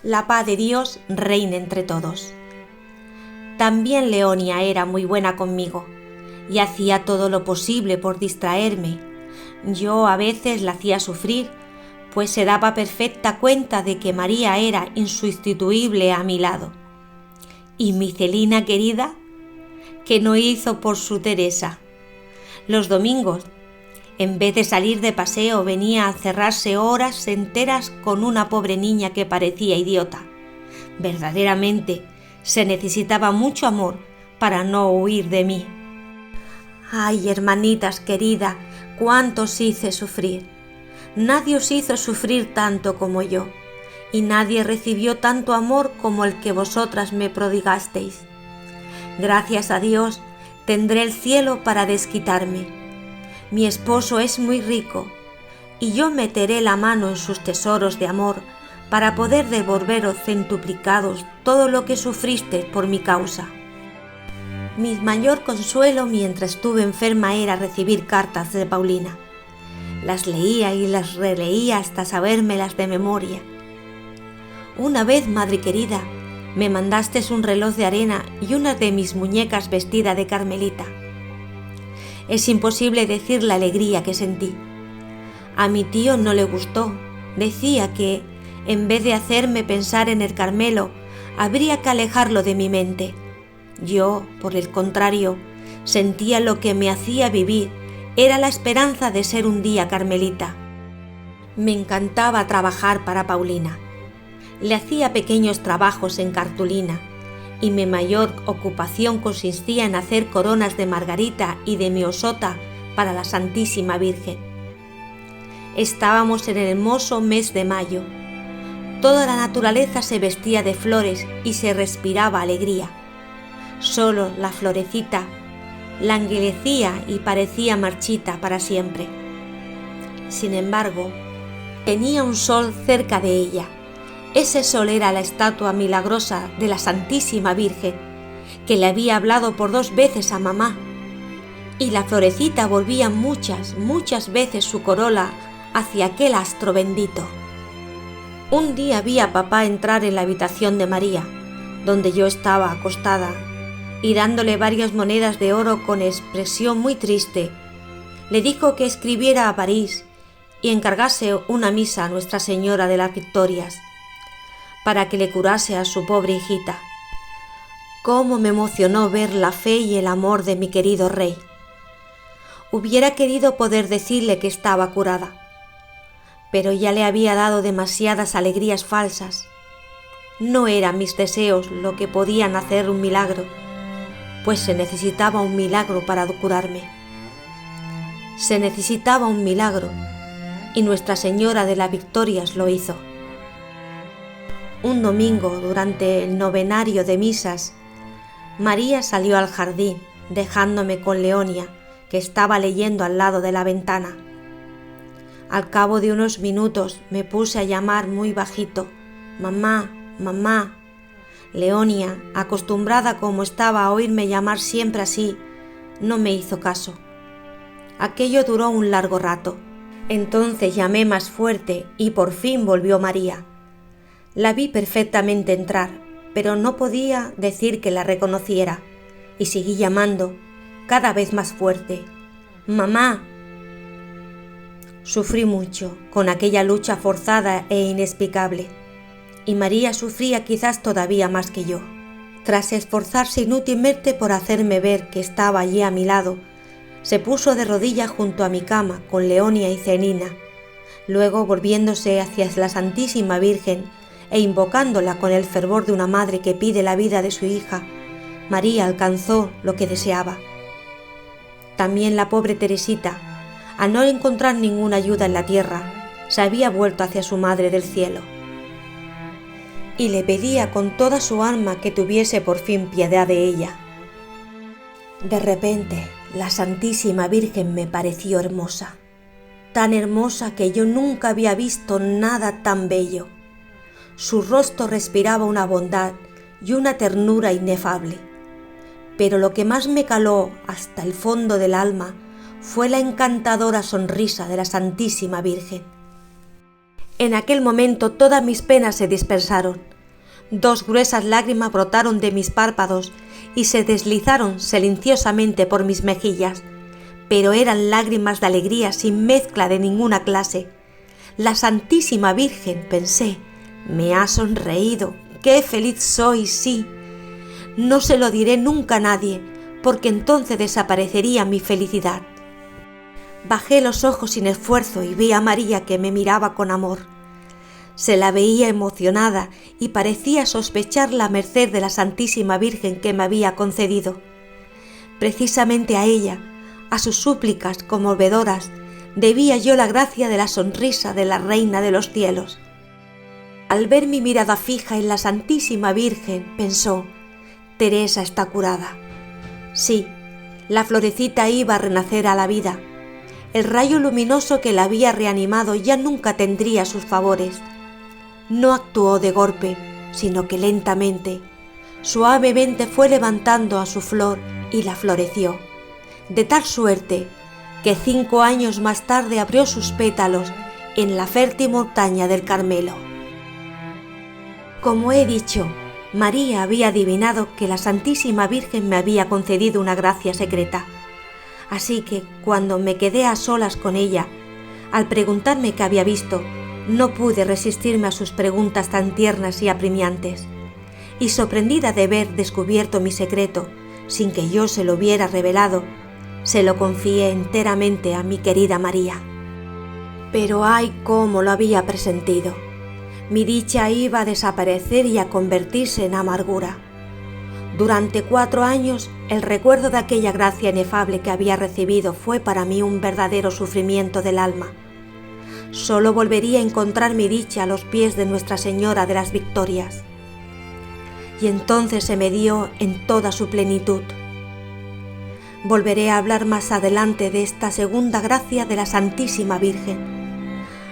La paz de Dios reine entre todos. También Leonia era muy buena conmigo y hacía todo lo posible por distraerme. Yo a veces la hacía sufrir, pues se daba perfecta cuenta de que María era insustituible a mi lado. ¿Y mi Celina querida? ¿Qué no hizo por su Teresa? Los domingos, en vez de salir de paseo, venía a encerrarse horas enteras con una pobre niña que parecía idiota. Verdaderamente, se necesitaba mucho amor para no huir de mí. Ay, hermanitas querida, cuánto os hice sufrir. Nadie os hizo sufrir tanto como yo, y nadie recibió tanto amor como el que vosotras me prodigasteis. Gracias a Dios, tendré el cielo para desquitarme. Mi esposo es muy rico, y yo meteré la mano en sus tesoros de amor para poder devolveros centuplicados todo lo que sufristeis por mi causa. Mi mayor consuelo mientras estuve enferma era recibir cartas de Paulina. Las leía y las releía hasta sabérmelas de memoria. Una vez, madre querida, me mandaste un reloj de arena y una de mis muñecas vestida de Carmelita. Es imposible decir la alegría que sentí. A mi tío no le gustó. Decía que, en vez de hacerme pensar en el Carmelo, habría que alejarlo de mi mente. Yo, por el contrario, sentía lo que me hacía vivir era la esperanza de ser un día Carmelita. Me encantaba trabajar para Paulina. Le hacía pequeños trabajos en cartulina, y mi mayor ocupación consistía en hacer coronas de margarita y de miosota para la Santísima Virgen. Estábamos en el hermoso mes de mayo. Toda la naturaleza se vestía de flores y se respiraba alegría. Solo la florecita languidecía y parecía marchita para siempre. Sin embargo, tenía un sol cerca de ella. Ese sol era la estatua milagrosa de la Santísima Virgen, que le había hablado por 2 veces a mamá, y la florecita volvía muchas veces su corola hacia aquel astro bendito. Un día vi a papá entrar en la habitación de María, donde yo estaba acostada, y dándole varias monedas de oro con expresión muy triste, le dijo que escribiera a París y encargase una misa a Nuestra Señora de las Victorias, para que le curase a su pobre hijita. Cómo me emocionó ver la fe y el amor de mi querido rey. Hubiera querido poder decirle que estaba curada, pero ya le había dado demasiadas alegrías falsas. No eran mis deseos lo que podían hacer un milagro, pues se necesitaba un milagro para curarme. Se necesitaba un milagro, y Nuestra Señora de las Victorias lo hizo. Un domingo, durante el novenario de misas, María salió al jardín, dejándome con Leonia, que estaba leyendo al lado de la ventana. Al cabo de unos minutos me puse a llamar muy bajito: «Mamá, mamá». Leonia, acostumbrada como estaba a oírme llamar siempre así, no me hizo caso. Aquello duró un largo rato. Entonces llamé más fuerte y por fin volvió María. La vi perfectamente entrar, pero no podía decir que la reconociera, y seguí llamando, cada vez más fuerte: «Mamá». Sufrí mucho con aquella lucha forzada e inexplicable, y María sufría quizás todavía más que yo. Tras esforzarse inútilmente por hacerme ver que estaba allí a mi lado, se puso de rodillas junto a mi cama con Leonia y Celina. Luego, volviéndose hacia la Santísima Virgen e invocándola con el fervor de una madre que pide la vida de su hija, María alcanzó lo que deseaba. También la pobre Teresita, al no encontrar ninguna ayuda en la tierra, se había vuelto hacia su Madre del Cielo, y le pedía con toda su alma que tuviese por fin piedad de ella. De repente, la Santísima Virgen me pareció hermosa, tan hermosa que yo nunca había visto nada tan bello. Su rostro respiraba una bondad y una ternura inefable, pero lo que más me caló hasta el fondo del alma fue la encantadora sonrisa de la Santísima Virgen. En aquel momento todas mis penas se dispersaron 2 gruesas lágrimas brotaron de mis párpados y se deslizaron silenciosamente por mis mejillas, pero eran lágrimas de alegría sin mezcla de ninguna clase. La Santísima Virgen, pensé, me ha sonreído. ¡Qué feliz soy, sí! No se lo diré nunca a nadie, porque entonces desaparecería mi felicidad. Bajé los ojos sin esfuerzo y vi a María, que me miraba con amor. Se la veía emocionada y parecía sospechar la merced de la Santísima Virgen que me había concedido. Precisamente a ella, a sus súplicas conmovedoras, debía yo la gracia de la sonrisa de la Reina de los cielos. Al ver mi mirada fija en la Santísima Virgen, pensó: Teresa está curada. Sí, la florecita iba a renacer a la vida. El rayo luminoso que la había reanimado ya nunca tendría sus favores. No actuó de golpe, sino que lentamente, suavemente fue levantando a su flor y la floreció, de tal suerte que 5 años más tarde abrió sus pétalos en la fértil montaña del Carmelo. Como he dicho, María había adivinado que la Santísima Virgen me había concedido una gracia secreta. Así que, cuando me quedé a solas con ella, al preguntarme qué había visto, no pude resistirme a sus preguntas tan tiernas y apremiantes, y sorprendida de haber descubierto mi secreto, sin que yo se lo hubiera revelado, se lo confié enteramente a mi querida María. Pero ¡ay, cómo lo había presentido! Mi dicha iba a desaparecer y a convertirse en amargura. Durante 4 años, el recuerdo de aquella gracia inefable que había recibido fue para mí un verdadero sufrimiento del alma. Solo volvería a encontrar mi dicha a los pies de Nuestra Señora de las Victorias. Y entonces se me dio en toda su plenitud. Volveré a hablar más adelante de esta segunda gracia de la Santísima Virgen.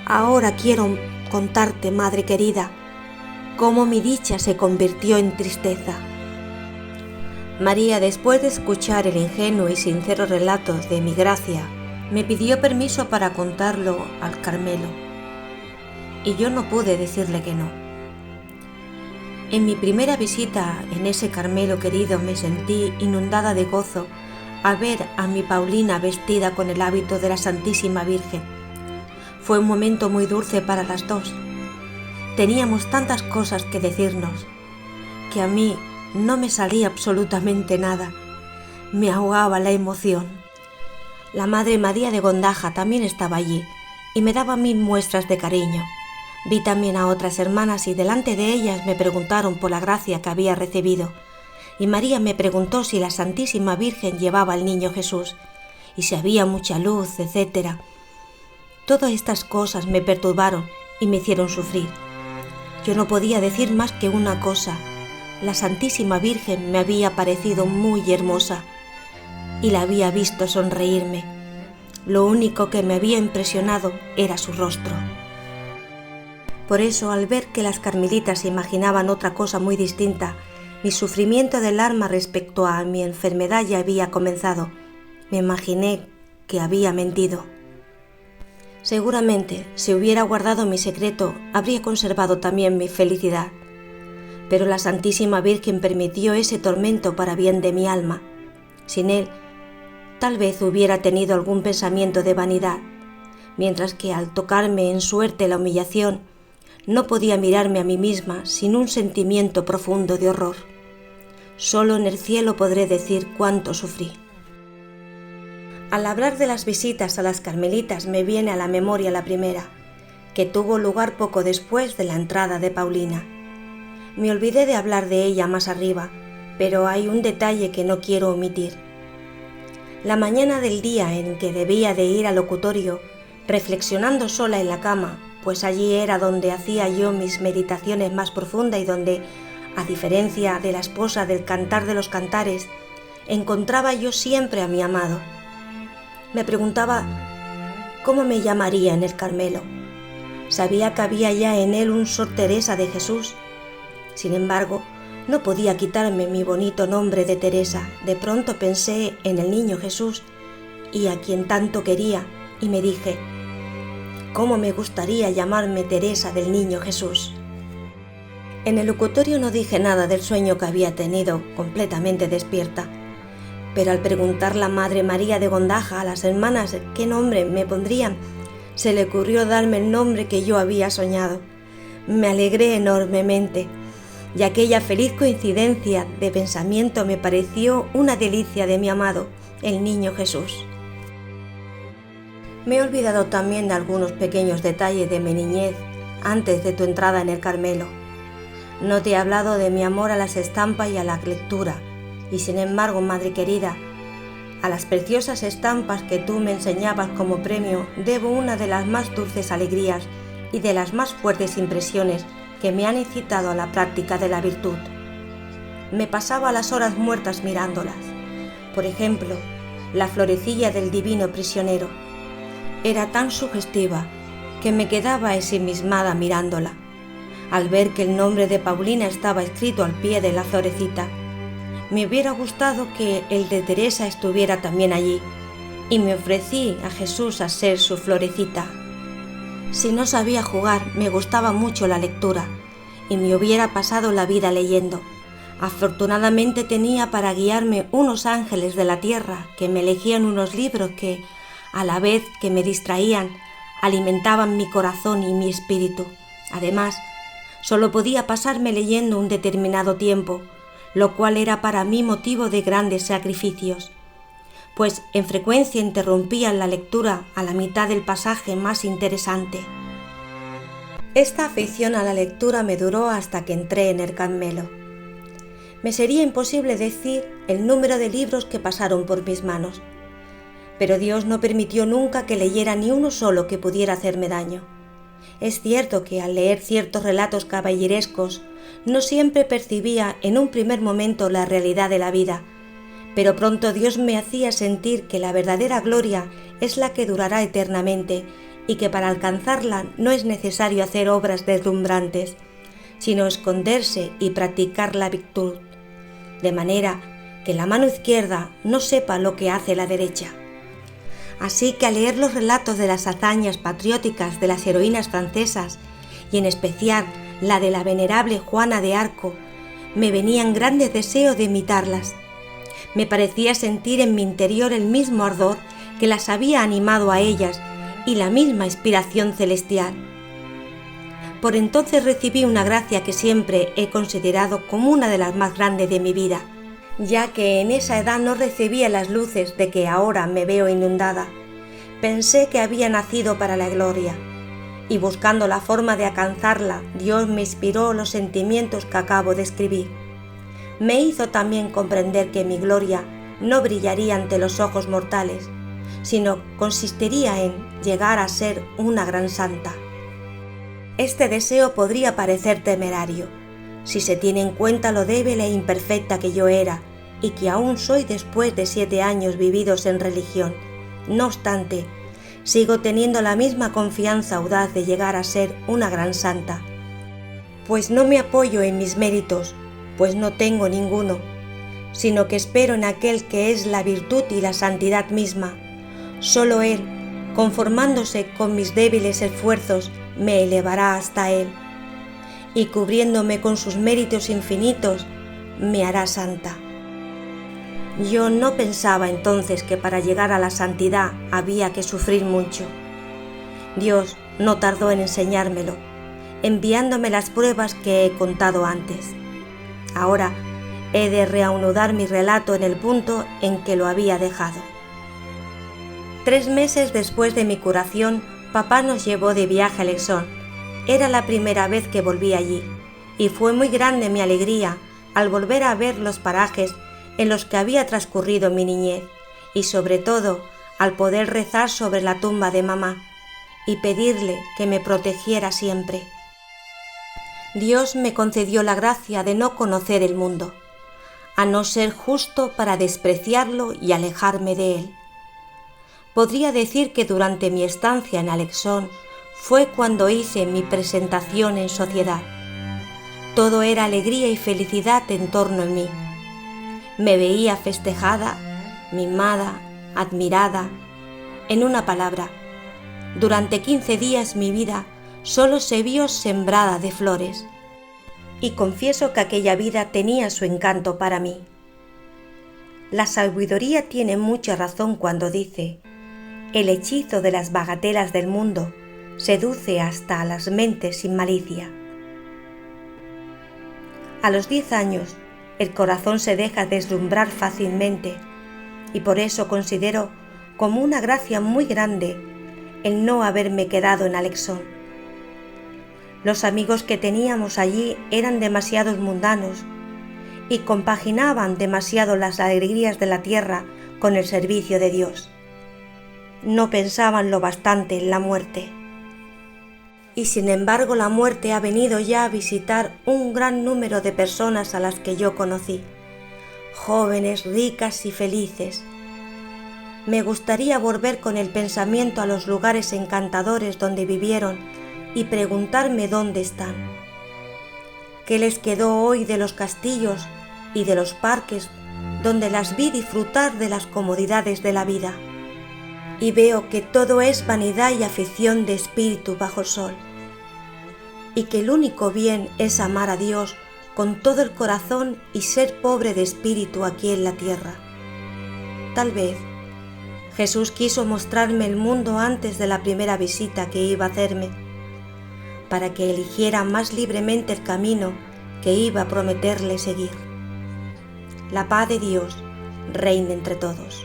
Ahora quiero contarte, madre querida, cómo mi dicha se convirtió en tristeza. María, después de escuchar el ingenuo y sincero relato de mi gracia, me pidió permiso para contarlo al Carmelo, y yo no pude decirle que no. En mi primera visita en ese Carmelo querido me sentí inundada de gozo al ver a mi Paulina vestida con el hábito de la Santísima Virgen. Fue un momento muy dulce para las dos. Teníamos tantas cosas que decirnos, que a mí no me salía absolutamente nada. Me ahogaba la emoción. La Madre María de Gondaja también estaba allí y me daba 1000 muestras de cariño. Vi también a otras hermanas y delante de ellas me preguntaron por la gracia que había recibido. Y María me preguntó si la Santísima Virgen llevaba al niño Jesús y si había mucha luz, etc. Todas estas cosas me perturbaron y me hicieron sufrir. Yo no podía decir más que una cosa: la Santísima Virgen me había parecido muy hermosa y la había visto sonreírme. Lo único que me había impresionado era su rostro. Por eso, al ver que las carmelitas imaginaban otra cosa muy distinta, mi sufrimiento del alma respecto a mi enfermedad ya había comenzado. Me imaginé que había mentido. Seguramente, si hubiera guardado mi secreto, habría conservado también mi felicidad. Pero la Santísima Virgen permitió ese tormento para bien de mi alma. Sin él, tal vez hubiera tenido algún pensamiento de vanidad, mientras que al tocarme en suerte la humillación, no podía mirarme a mí misma sin un sentimiento profundo de horror. Solo en el cielo podré decir cuánto sufrí. Al hablar de las visitas a las carmelitas me viene a la memoria la primera, que tuvo lugar poco después de la entrada de Paulina. Me olvidé de hablar de ella más arriba, pero hay un detalle que no quiero omitir. La mañana del día en que debía de ir al locutorio, reflexionando sola en la cama, pues allí era donde hacía yo mis meditaciones más profundas y donde, a diferencia de la esposa del Cantar de los Cantares, encontraba yo siempre a mi amado. Me preguntaba cómo me llamaría en el Carmelo. Sabía que había ya en él un Sor Teresa de Jesús. Sin embargo, no podía quitarme mi bonito nombre de Teresa. De pronto pensé en el niño Jesús y a quien tanto quería, y me dije: ¿cómo me gustaría llamarme Teresa del Niño Jesús? En el locutorio no dije nada del sueño que había tenido, completamente despierta, pero al preguntar la Madre María de Gondaja a las hermanas qué nombre me pondrían, se le ocurrió darme el nombre que yo había soñado. Me alegré enormemente, y aquella feliz coincidencia de pensamiento me pareció una delicia de mi amado, el Niño Jesús. Me he olvidado también de algunos pequeños detalles de mi niñez antes de tu entrada en el Carmelo. No te he hablado de mi amor a las estampas y a la lectura, y sin embargo, madre querida, a las preciosas estampas que tú me enseñabas como premio debo una de las más dulces alegrías y de las más fuertes impresiones que me han incitado a la práctica de la virtud. Me pasaba las horas muertas mirándolas. Por ejemplo, la florecilla del Divino Prisionero. Era tan sugestiva que me quedaba ensimismada mirándola, al ver que el nombre de Paulina estaba escrito al pie de la florecita. Me hubiera gustado que el de Teresa estuviera también allí, y me ofrecí a Jesús a ser su florecita. Si no sabía jugar, me gustaba mucho la lectura, y me hubiera pasado la vida leyendo. Afortunadamente tenía para guiarme unos ángeles de la tierra que me elegían unos libros que, a la vez que me distraían, alimentaban mi corazón y mi espíritu. Además, solo podía pasarme leyendo un determinado tiempo, lo cual era para mí motivo de grandes sacrificios, pues en frecuencia interrumpía la lectura a la mitad del pasaje más interesante. Esta afición a la lectura me duró hasta que entré en el Carmelo. Me sería imposible decir el número de libros que pasaron por mis manos, pero Dios no permitió nunca que leyera ni uno solo que pudiera hacerme daño. Es cierto que al leer ciertos relatos caballerescos no siempre percibía en un primer momento la realidad de la vida, pero pronto Dios me hacía sentir que la verdadera gloria es la que durará eternamente y que para alcanzarla no es necesario hacer obras deslumbrantes, sino esconderse y practicar la virtud, de manera que la mano izquierda no sepa lo que hace la derecha. Así que al leer los relatos de las hazañas patrióticas de las heroínas francesas, y en especial la de la venerable Juana de Arco, me venían grandes deseos de imitarlas. Me parecía sentir en mi interior el mismo ardor que las había animado a ellas y la misma inspiración celestial. Por entonces recibí una gracia que siempre he considerado como una de las más grandes de mi vida, ya que en esa edad no recibía las luces de que ahora me veo inundada. Pensé que había nacido para la gloria, y buscando la forma de alcanzarla, Dios me inspiró los sentimientos que acabo de escribir. Me hizo también comprender que mi gloria no brillaría ante los ojos mortales, sino consistiría en llegar a ser una gran santa. Este deseo podría parecer temerario, si se tiene en cuenta lo débil e imperfecta que yo era, y que aún soy después de 7 años vividos en religión. No obstante, sigo teniendo la misma confianza audaz de llegar a ser una gran santa, pues no me apoyo en mis méritos, pues no tengo ninguno, sino que espero en aquel que es la virtud y la santidad misma. Solo Él, conformándose con mis débiles esfuerzos, me elevará hasta Él, y cubriéndome con sus méritos infinitos, me hará santa. Yo no pensaba entonces que para llegar a la santidad había que sufrir mucho. Dios no tardó en enseñármelo, enviándome las pruebas que he contado antes. Ahora he de reanudar mi relato en el punto en que lo había dejado. 3 meses después de mi curación, papá nos llevó de viaje a Lexón. Era la primera vez que volví allí, y fue muy grande mi alegría al volver a ver los parajes en los que había transcurrido mi niñez, y sobre todo al poder rezar sobre la tumba de mamá y pedirle que me protegiera siempre. Dios me concedió la gracia de no conocer el mundo, a no ser justo para despreciarlo y alejarme de él. Podría decir que durante mi estancia en Alexón fue cuando hice mi presentación en sociedad. Todo era alegría y felicidad en torno a mí. Me veía festejada, mimada, admirada. En una palabra, durante 15 días mi vida solo se vio sembrada de flores. y confieso que aquella vida tenía su encanto para mí. La sabiduría tiene mucha razón cuando dice: el hechizo de las bagatelas del mundo seduce hasta a las mentes sin malicia. A los 10 años, el corazón se deja deslumbrar fácilmente, y por eso considero como una gracia muy grande el no haberme quedado en Alexón. Los amigos que teníamos allí eran demasiado mundanos y compaginaban demasiado las alegrías de la tierra con el servicio de Dios. No pensaban lo bastante en la muerte. Y sin embargo la muerte ha venido ya a visitar un gran número de personas a las que yo conocí, jóvenes, ricas y felices. Me gustaría volver con el pensamiento a los lugares encantadores donde vivieron y preguntarme dónde están. ¿Qué les quedó hoy de los castillos y de los parques donde las vi disfrutar de las comodidades de la vida? Y veo que todo es vanidad y afición de espíritu bajo el sol, y que el único bien es amar a Dios con todo el corazón y ser pobre de espíritu aquí en la tierra. Tal vez Jesús quiso mostrarme el mundo antes de la primera visita que iba a hacerme, para que eligiera más libremente el camino que iba a prometerle seguir. La paz de Dios reine entre todos.